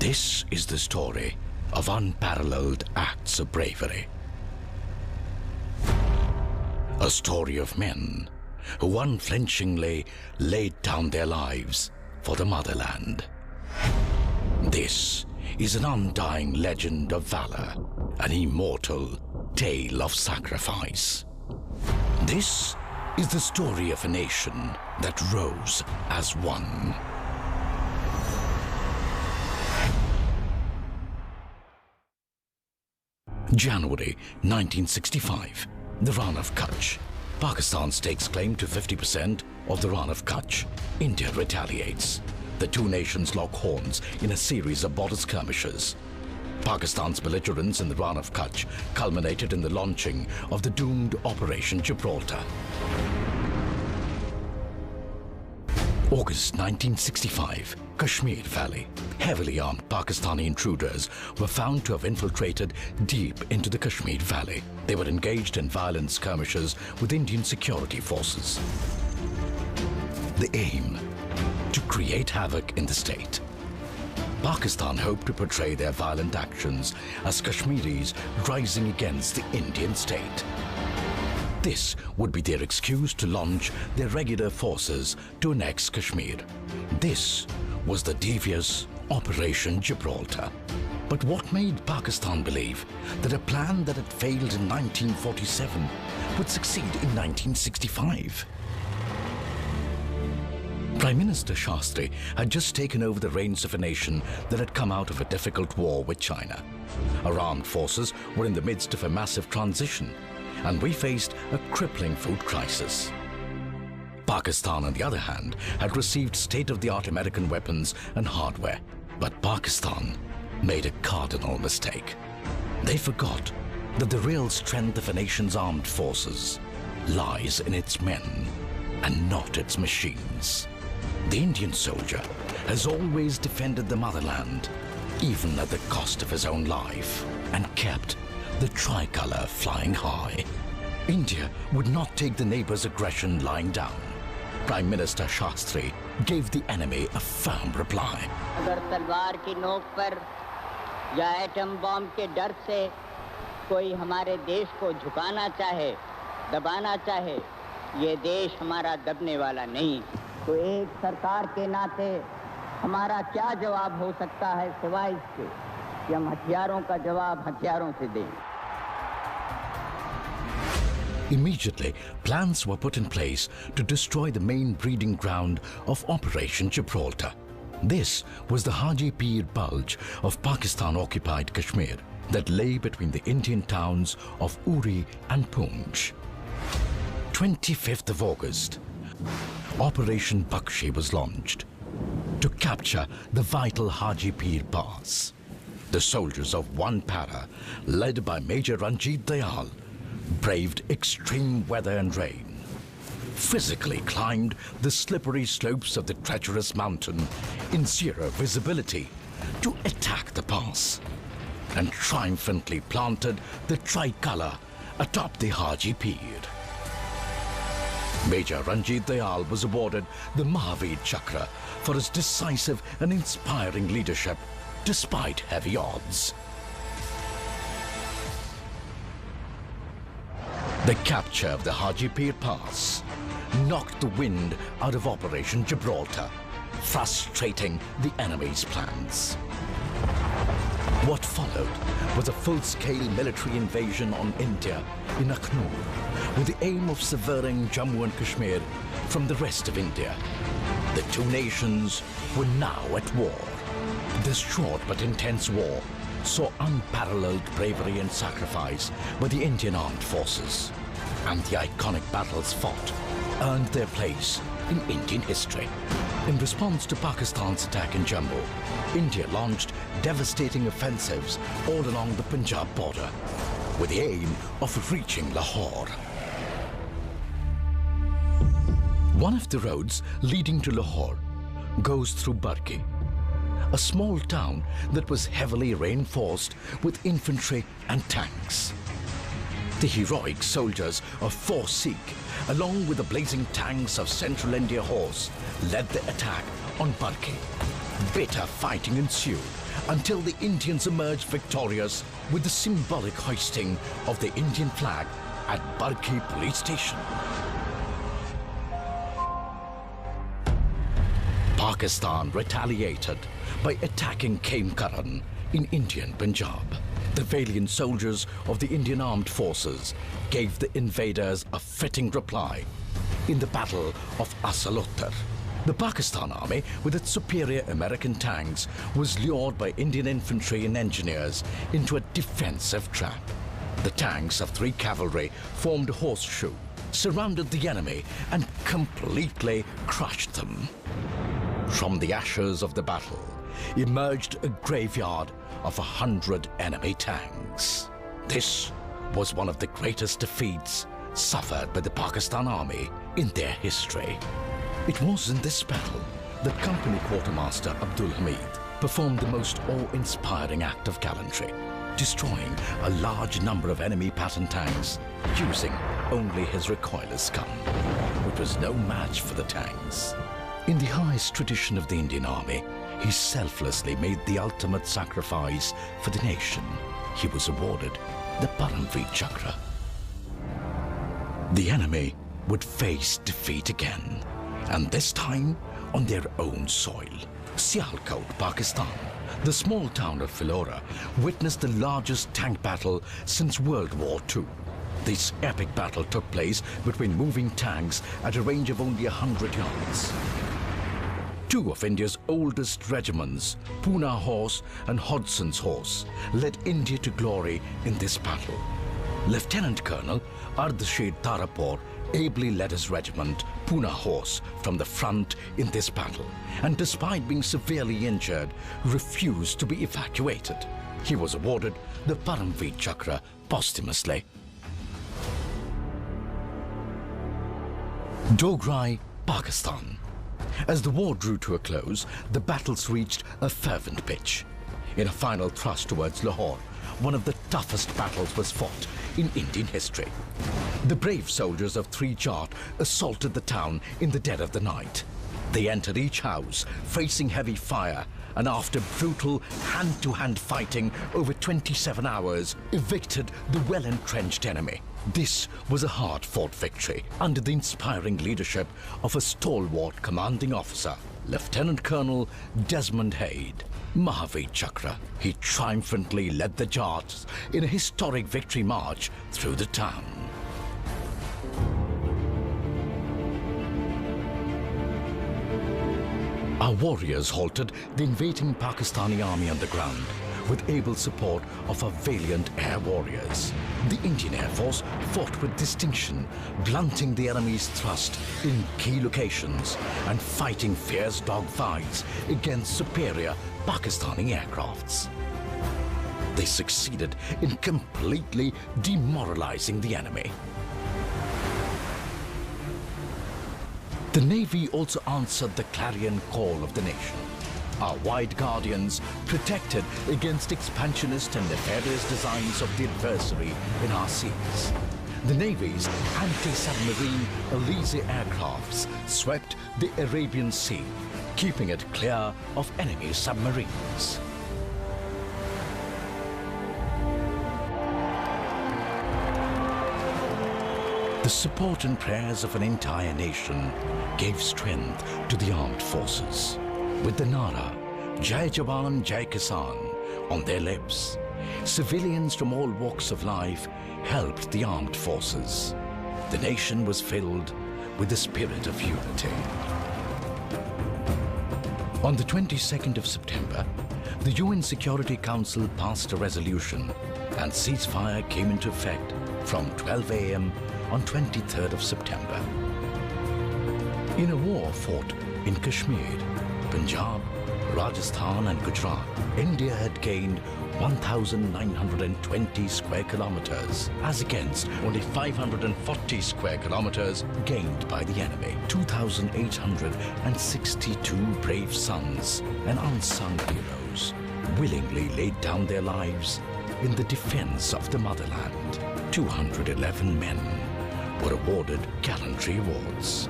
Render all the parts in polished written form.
This is the story of unparalleled acts of bravery. A story of men who unflinchingly laid down their lives for the motherland. This is an undying legend of valor, an immortal tale of sacrifice. This is the story of a nation that rose as one. January 1965, the Rann of Kutch. Pakistan stakes claim to 50% of the Rann of Kutch. India retaliates. The two nations lock horns in a series of border skirmishes. Pakistan's belligerence in the Rann of Kutch culminated in the launching of the doomed Operation Gibraltar. August 1965, Kashmir Valley. Heavily armed Pakistani intruders were found to have infiltrated deep into the Kashmir Valley. They were engaged in violent skirmishes with Indian security forces. The aim: to create havoc in the state. Pakistan hoped to portray their violent actions as Kashmiris rising against the Indian state. This would be their excuse to launch their regular forces to annex Kashmir. This was the devious Operation Gibraltar. But what made Pakistan believe that a plan that had failed in 1947 would succeed in 1965? Prime Minister Shastri had just taken over the reins of a nation that had come out of a difficult war with China. Our armed forces were in the midst of a massive transition, and we faced a crippling food crisis. Pakistan, on the other hand, had received state-of-the-art American weapons and hardware. But Pakistan made a cardinal mistake. They forgot that the real strength of a nation's armed forces lies in its men and not its machines. The Indian soldier has always defended the motherland, even at the cost of his own life, and kept the tricolour flying high. India would not take the neighbour's aggression lying down. Prime Minister Shastri gave the enemy a firm reply. अगर तलवार की नोक पर या atom bomb के डर से कोई हमारे देश को झुकाना चाहे, दबाना चाहे, ये देश हमारा दबने वाला नहीं। तो एक सरकार के नाते हमारा क्या जवाब हो सकता है सिवाय इसके कि हम हथियारों का जवाब हथियारों से दें। Immediately, plans were put in place to destroy the main breeding ground of Operation Gibraltar. This was the Haji Pir Bulge of Pakistan-occupied Kashmir that lay between the Indian towns of Uri and Poonch. 25th of August, Operation Bakshi was launched to capture the vital Haji Pir Pass. The soldiers of one para, led by Major Ranjit Dayal, braved extreme weather and rain, physically climbed the slippery slopes of the treacherous mountain in zero visibility to attack the pass, and triumphantly planted the tricolour atop the Haji Pir. Major Ranjit Dayal was awarded the Mahavir Chakra for his decisive and inspiring leadership despite heavy odds. The capture of the Haji Pir Pass knocked the wind out of Operation Gibraltar, frustrating the enemy's plans. What followed was a full-scale military invasion on India in Akhnur, with the aim of severing Jammu and Kashmir from the rest of India. The two nations were now at war. This short but intense war saw unparalleled bravery and sacrifice by the Indian armed forces, and the iconic battles fought earned their place in Indian history. In response to Pakistan's attack in Jammu, India launched devastating offensives all along the Punjab border, with the aim of reaching Lahore. One of the roads leading to Lahore goes through Barki, a small town that was heavily reinforced with infantry and tanks. The heroic soldiers of Force Sikh, along with the blazing tanks of Central India Horse, led the attack on Barki. Bitter fighting ensued until the Indians emerged victorious with the symbolic hoisting of the Indian flag at Barki police station. Pakistan retaliated by attacking Kaimkaran in Indian Punjab. The valiant soldiers of the Indian Armed Forces gave the invaders a fitting reply in the Battle of Asalottar. The Pakistan Army, with its superior American tanks, was lured by Indian infantry and engineers into a defensive trap. The tanks of 3 cavalry formed a horseshoe, surrounded the enemy, and completely crushed them. From the ashes of the battle emerged a graveyard of 100 enemy tanks. This was one of the greatest defeats suffered by the Pakistan Army in their history. It was in this battle that Company Quartermaster Abdul Hamid performed the most awe-inspiring act of gallantry, destroying a large number of enemy Patton tanks using only his recoilless gun, which was no match for the tanks. In the highest tradition of the Indian Army, he selflessly made the ultimate sacrifice for the nation. He was awarded the Paramveer Chakra. The enemy would face defeat again, and this time on their own soil. Sialkot, Pakistan, the small town of Philora, witnessed the largest tank battle since World War II. This epic battle took place between moving tanks at a range of only 100 yards. 2 of India's oldest regiments, Poona Horse and Hodson's Horse, led India to glory in this battle. Lieutenant Colonel Ardashir Tarapur ably led his regiment, Poona Horse, from the front in this battle, and despite being severely injured, refused to be evacuated. He was awarded the Paramveer Chakra posthumously. Dograi, Pakistan. As the war drew to a close, the battles reached a fervent pitch. In a final thrust towards Lahore, one of the toughest battles was fought in Indian history. The brave soldiers of 3 Jat assaulted the town in the dead of the night. They entered each house, facing heavy fire, and after brutal hand-to-hand fighting over 27 hours, evicted the well-entrenched enemy. This was a hard-fought victory under the inspiring leadership of a stalwart commanding officer, Lieutenant Colonel Desmond Hayde. Mahavir Chakra, he triumphantly led the Jats in a historic victory march through the town. Our warriors halted the invading Pakistani army on the ground with able support of our valiant air warriors. The Indian Air Force fought with distinction, blunting the enemy's thrust in key locations and fighting fierce dogfights against superior Pakistani aircrafts. They succeeded in completely demoralizing the enemy. The Navy also answered the clarion call of the nation. Our white guardians protected against expansionist and nefarious designs of the adversary in our seas. The Navy's anti-submarine Elise aircrafts swept the Arabian Sea, keeping it clear of enemy submarines. The support and prayers of an entire nation gave strength to the armed forces. With the Nara, Jai Jawan, Jai Kisan on their lips, civilians from all walks of life helped the armed forces. The nation was filled with the spirit of unity. On the 22nd of September, the UN Security Council passed a resolution and ceasefire came into effect from 12 a.m. on 23rd of September. In a war fought in Kashmir, Punjab, Rajasthan and Gujarat, India had gained 1,920 square kilometers as against only 540 square kilometers gained by the enemy. 2,862 brave sons and unsung heroes willingly laid down their lives in the defense of the motherland. 211 men were awarded gallantry awards.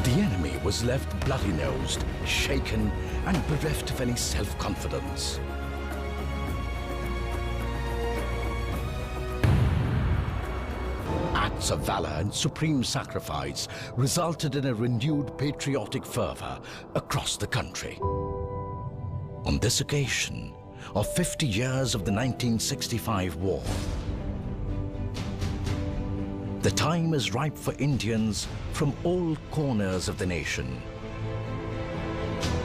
The enemy was left bloody-nosed, shaken, and bereft of any self-confidence. Acts of valor and supreme sacrifice resulted in a renewed patriotic fervor across the country. On this occasion of 50 years of the 1965 war, the time is ripe for Indians from all corners of the nation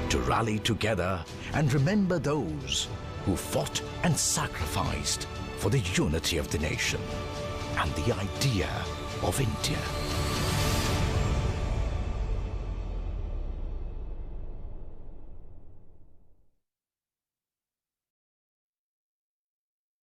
to rally together and remember those who fought and sacrificed for the unity of the nation and the idea of India.